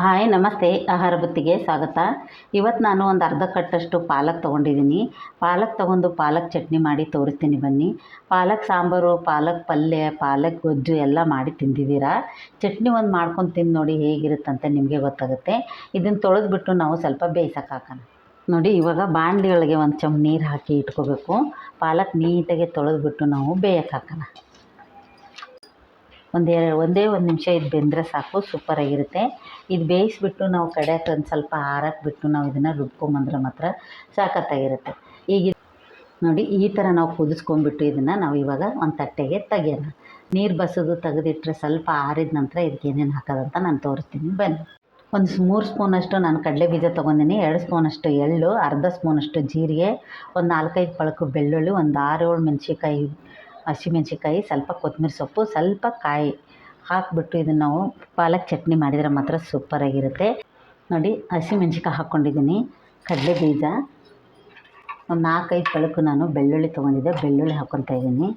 Hi ನಮಸ್ತೆ. ಆಹಾರ ಬುತ್ತಿಗೆ ಸ್ವಾಗತ. ಇವತ್ತು ನಾನು ಒಂದು ಅರ್ಧ ಕಟ್ಟಷ್ಟು ಪಾಲಕ್ ತೊಗೊಂಡಿದ್ದೀನಿ. ಪಾಲಕ್ ತೊಗೊಂಡು ಪಾಲಕ್ ಚಟ್ನಿ ಮಾಡಿ ತೋರಿಸ್ತೀನಿ ಬನ್ನಿ. ಪಾಲಕ್ ಸಾಂಬಾರು, ಪಾಲಕ್ ಪಲ್ಯ, ಪಾಲಕ್ ಗೊಜ್ಜು ಎಲ್ಲ ಮಾಡಿ ತಿಂದಿದ್ದೀರಾ. ಚಟ್ನಿ ಒಂದು ಮಾಡ್ಕೊಂಡು ತಿಂದು ನೋಡಿ ಹೇಗಿರುತ್ತಂತ ನಿಮಗೆ ಗೊತ್ತಾಗುತ್ತೆ. ಇದನ್ನು ತೊಳೆದ್ಬಿಟ್ಟು ನಾವು ಸ್ವಲ್ಪ ಬೇಯಿಸಕ್ಕೆ ಹಾಕೋಣ. ನೋಡಿ, ಇವಾಗ ಬಾಣಲಿ ಒಳಗೆ ಒಂದು ಚಮಚ ನೀರು ಹಾಕಿ ಇಟ್ಕೋಬೇಕು. ಪಾಲಕ್ ನೀಟಾಗಿ ತೊಳೆದ್ಬಿಟ್ಟು ನಾವು ಬೇಯಕ್ಕೆ ಹಾಕೋಣ. ಒಂದೇ ಒಂದು ನಿಮಿಷ ಇದು ಬೆಂದರೆ ಸಾಕು, ಸೂಪರಾಗಿರುತ್ತೆ. ಇದು ಬೇಯಿಸ್ಬಿಟ್ಟು ನಾವು ಕಡೆಯಕ್ಕೆ ಒಂದು ಸ್ವಲ್ಪ ಆರಕ್ಕೆ ಬಿಟ್ಟು ನಾವು ಇದನ್ನು ರುಬ್ಕೊಂಬಂದ್ರೆ ಮಾತ್ರ ಸಾಕತ್ತಾಗಿರುತ್ತೆ. ಈಗ ನೋಡಿ, ಈ ಥರ ನಾವು ಕುದಿಸ್ಕೊಂಡ್ಬಿಟ್ಟು ಇದನ್ನು ನಾವು ಇವಾಗ ಒಂದು ತಟ್ಟೆಗೆ ತೆಗಿಯೋಣ. ನೀರು ಬಸೋದು ತೆಗೆದಿಟ್ಟರೆ ಸ್ವಲ್ಪ ಆರಿದ ನಂತರ ಇದಕ್ಕೆ ಏನೇನು ಹಾಕೋದಂತ ನಾನು ತೋರಿಸ್ತೀನಿ ಬನ್ನಿ. ಒಂದು 3 ಸ್ಪೂನಷ್ಟು ನಾನು ಕಡಲೆ ಬೀಜ ತೊಗೊಂಡಿನಿ, 2 ಸ್ಪೂನಷ್ಟು ಎಳ್ಳು, ಅರ್ಧ ಸ್ಪೂನಷ್ಟು ಜೀರಿಗೆ, ಒಂದು 4-5 ಪಳಕು ಬೆಳ್ಳುಳ್ಳಿ, ಒಂದು 6-7 ಮೆಣಸಿನ್ಕಾಯಿ, ಹಸಿಮೆಣ್ಸಿಕಾಯಿ, ಸ್ವಲ್ಪ ಕೊತ್ತಂಬರಿ ಸೊಪ್ಪು, ಸ್ವಲ್ಪ ಕಾಯಿ ಹಾಕಿಬಿಟ್ಟು ಇದನ್ನು ನಾವು ಪಾಲಕ್ ಚಟ್ನಿ ಮಾಡಿದರೆ ಮಾತ್ರ ಸೂಪರಾಗಿರುತ್ತೆ. ನೋಡಿ, ಹಸಿಮೆಣ್ಸಿಕಾಯಿ ಹಾಕ್ಕೊಂಡಿದ್ದೀನಿ, ಕಡಲೆ ಬೀಜ, ಒಂದು 4-5 ಪಳಕು ನಾನು ಬೆಳ್ಳುಳ್ಳಿ ತೊಗೊಂಡಿದ್ದೆ, ಬೆಳ್ಳುಳ್ಳಿ ಹಾಕ್ಕೊತಾ ಇದ್ದೀನಿ,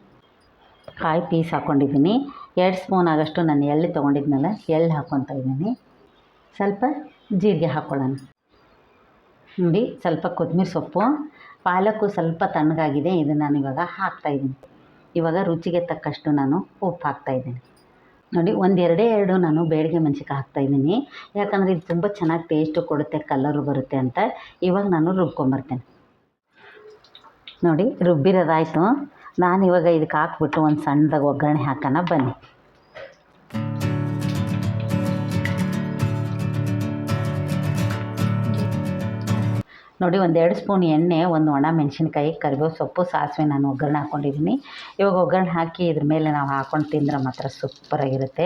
ಕಾಯಿ ಪೀಸ್ ಹಾಕ್ಕೊಂಡಿದ್ದೀನಿ, 2 ಸ್ಪೂನ್ ಆಗೋಷ್ಟು ನಾನು ಎಳ್ಳು ತೊಗೊಂಡಿದ್ನಲ್ಲ, ಎಳ್ಳು ಹಾಕ್ಕೊತಾ ಇದ್ದೀನಿ, ಸ್ವಲ್ಪ ಜೀರಿಗೆ ಹಾಕ್ಕೊಳ್ಳೋಣ. ನೋಡಿ, ಸ್ವಲ್ಪ ಕೊತ್ತಂಬರಿ ಸೊಪ್ಪು, ಪಾಲಕ್ಕು ಸ್ವಲ್ಪ ತಣ್ಣಗಾಗಿದೆ, ಇದನ್ನು ನಾನು ಇವಾಗ ಹಾಕ್ತಾಯಿದ್ದೀನಿ. ಇವಾಗ ರುಚಿಗೆ ತಕ್ಕಷ್ಟು ನಾನು ಉಪ್ಪು ಹಾಕ್ತಾಯಿದ್ದೀನಿ. ನೋಡಿ, ಎರಡು ನಾನು ಬೇಡಿಗೆ ಮೆಣಸಿನ್ಕಾಯಿ ಹಾಕ್ತಾಯಿದ್ದೀನಿ, ಯಾಕಂದರೆ ಇದು ತುಂಬ ಚೆನ್ನಾಗಿ ಟೇಸ್ಟು ಕೊಡುತ್ತೆ, ಕಲರು ಬರುತ್ತೆ ಅಂತ. ಇವಾಗ ನಾನು ರುಬ್ಕೊಂಬರ್ತೇನೆ. ನೋಡಿ, ರುಬ್ಬಿರೋದಾಯಿತು. ನಾನು ಇವಾಗ ಇದಕ್ಕೆ ಹಾಕ್ಬಿಟ್ಟು ಒಂದು ಸಣ್ಣದಾಗಿ ಒಗ್ಗರಣೆ ಹಾಕೋಣ ಬನ್ನಿ. ನೋಡಿ, 1-2 ಸ್ಪೂನ್ ಎಣ್ಣೆ, ಒಂದು ಒಣ ಮೆಣಸಿನ್ಕಾಯಿ, ಕರಿಬೇವು ಸೊಪ್ಪು, ಸಾಸಿವೆ ನಾನು ಒಗ್ಗರಣೆ ಹಾಕ್ಕೊಂಡಿದ್ದೀನಿ. ಇವಾಗ ಒಗ್ಗರಣೆ ಹಾಕಿ ಇದ್ರ ಮೇಲೆ ನಾವು ಹಾಕ್ಕೊಂಡು ತಿಂದರೆ ಮಾತ್ರ ಸೂಪರಾಗಿರುತ್ತೆ,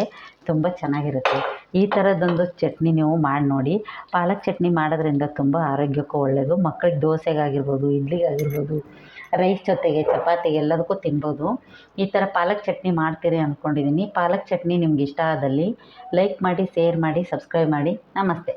ತುಂಬ ಚೆನ್ನಾಗಿರುತ್ತೆ. ಈ ಥರದ್ದೊಂದು ಚಟ್ನಿ ನೀವು ಮಾಡಿ ನೋಡಿ. ಪಾಲಕ್ ಚಟ್ನಿ ಮಾಡೋದ್ರಿಂದ ತುಂಬ ಆರೋಗ್ಯಕ್ಕೂ ಒಳ್ಳೆಯದು. ಮಕ್ಕಳಿಗೆ ದೋಸೆಗಾಗಿರ್ಬೋದು, ಇಡ್ಲಿಗಾಗಿರ್ಬೋದು, ರೈಸ್ ಜೊತೆಗೆ, ಚಪಾತಿಗೆ ಎಲ್ಲದಕ್ಕೂ ತಿನ್ಬೋದು. ಈ ಥರ ಪಾಲಕ್ ಚಟ್ನಿ ಮಾಡ್ತೀರಿ ಅಂದ್ಕೊಂಡಿದ್ದೀನಿ. ಪಾಲಕ್ ಚಟ್ನಿ ನಿಮ್ಗೆ ಇಷ್ಟ ಆದಲ್ಲಿ ಲೈಕ್ ಮಾಡಿ, ಶೇರ್ ಮಾಡಿ, ಸಬ್ಸ್ಕ್ರೈಬ್ ಮಾಡಿ. ನಮಸ್ತೆ.